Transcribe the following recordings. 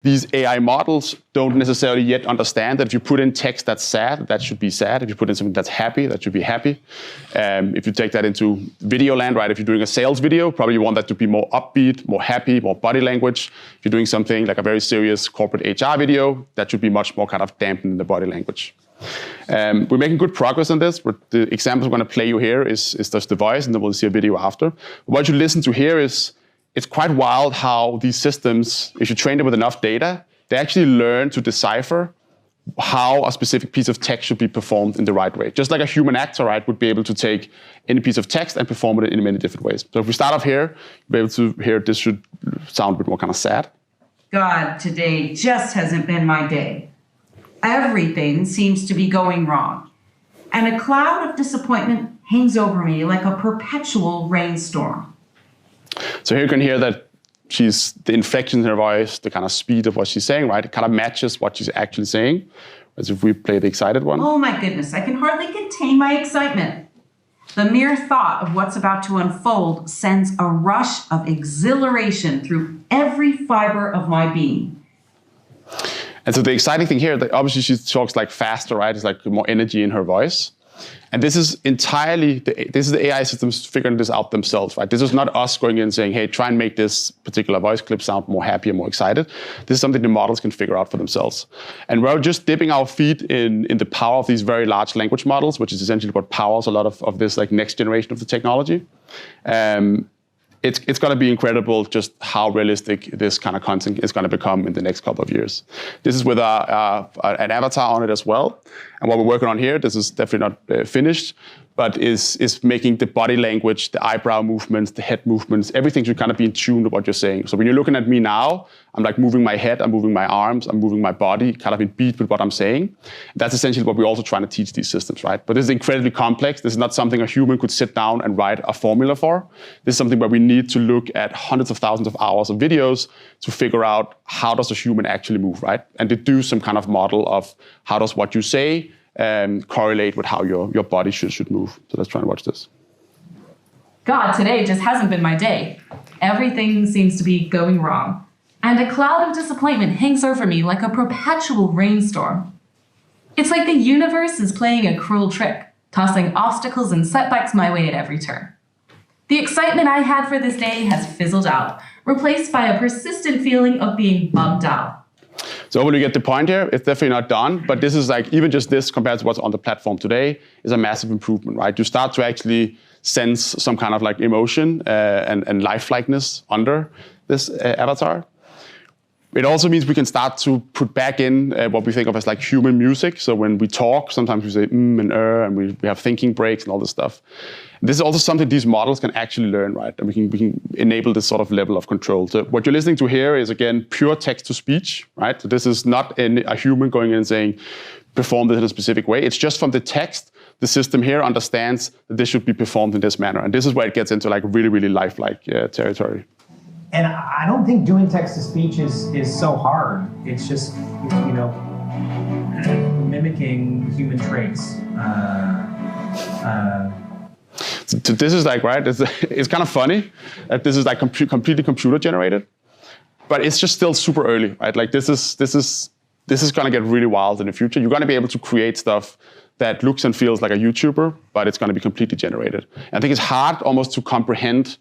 these AI models don't necessarily yet understand that if you put in text that's sad, that should be sad. If you put in something that's happy, that should be happy. If you take that into video land, right? If you're doing a sales video, probably you want that to be more upbeat, more happy, more body language. If you're doing something like a very serious corporate HR video, that should be much more kind of dampened in the body language. We're making good progress on this. The examples we're going to play you here is just the voice, and then we'll see a video after. What you listen to here is, it's quite wild how these systems, if you train them with enough data, they actually learn to decipher how a specific piece of text should be performed in the right way. Just like a human actor, right, would be able to take any piece of text and perform it in many different ways. So if we start off here, you'll be able to hear this should sound a bit more kind of sad. God, today just hasn't been my day. Everything seems to be going wrong. And a cloud of disappointment hangs over me like a perpetual rainstorm. So here you can hear that the inflection in her voice, the kind of speed of what she's saying, right? It kind of matches what she's actually saying, as if we play the excited one. Oh my goodness, I can hardly contain my excitement. The mere thought of what's about to unfold sends a rush of exhilaration through every fiber of my being. And so the exciting thing here, that obviously she talks like faster, right? It's like more energy in her voice. And this is entirely, this is the AI systems figuring this out themselves, right? This is not us going in and saying, hey, try and make this particular voice clip sound more happy and more excited. This is something the models can figure out for themselves. And we're just dipping our feet in the power of these very large language models, which is essentially what powers a lot of this like next generation of the technology. It's going to be incredible just how realistic this kind of content is going to become in the next couple of years. This is with an avatar on it as well. And what we're working on here, this is definitely not finished, but is making the body language, the eyebrow movements, the head movements, everything should kind of be in tune with what you're saying. So when you're looking at me now, I'm like moving my head, I'm moving my arms, I'm moving my body, kind of in beat with what I'm saying. That's essentially what we're also trying to teach these systems, right? But this is incredibly complex. This is not something a human could sit down and write a formula for. This is something where we need to look at hundreds of thousands of hours of videos to figure out how does a human actually move, right? And to do some kind of model of how does what you say correlate with how your body should move. So let's try and watch this. God, today just hasn't been my day. Everything seems to be going wrong. And a cloud of disappointment hangs over me like a perpetual rainstorm. It's like the universe is playing a cruel trick, tossing obstacles and setbacks my way at every turn. The excitement I had for this day has fizzled out, replaced by a persistent feeling of being bummed out. So hopefully you get the point here. It's definitely not done, but this is like, even just this compared to what's on the platform today is a massive improvement, right? You start to actually sense some kind of like emotion and lifelikeness under this avatar. It also means we can start to put back in what we think of as like human music. So when we talk, sometimes we say and and we have thinking breaks and all this stuff. This is also something these models can actually learn, right? And we can enable this sort of level of control. So what you're listening to here is, again, pure text-to-speech, right? So this is not a human going in and saying, perform this in a specific way. It's just from the text, the system here understands that this should be performed in this manner. And this is where it gets into like really, really lifelike territory. And I don't think doing text-to-speech is so hard. It's just, mimicking human traits. So this is like, right, it's kind of funny that this is like completely computer generated, but it's just still super early, right? Like this is going to get really wild in the future. You're going to be able to create stuff that looks and feels like a YouTuber, but it's going to be completely generated. And I think it's hard almost to comprehend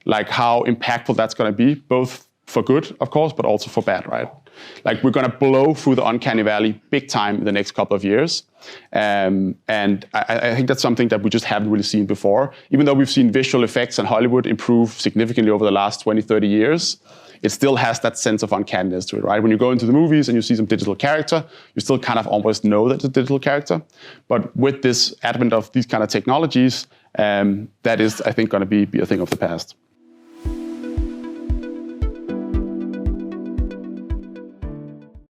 like how impactful that's going to be, both for good, of course, but also for bad, right? Like we're going to blow through the uncanny valley big time in the next couple of years. And I think that's something that we just haven't really seen before. Even though we've seen visual effects in Hollywood improve significantly over the last 20, 30 years, it still has that sense of uncanniness to it, right? When you go into the movies and you see some digital character, you still kind of almost know that it's a digital character. But with this advent of these kind of technologies, that is, I think, going to be a thing of the past.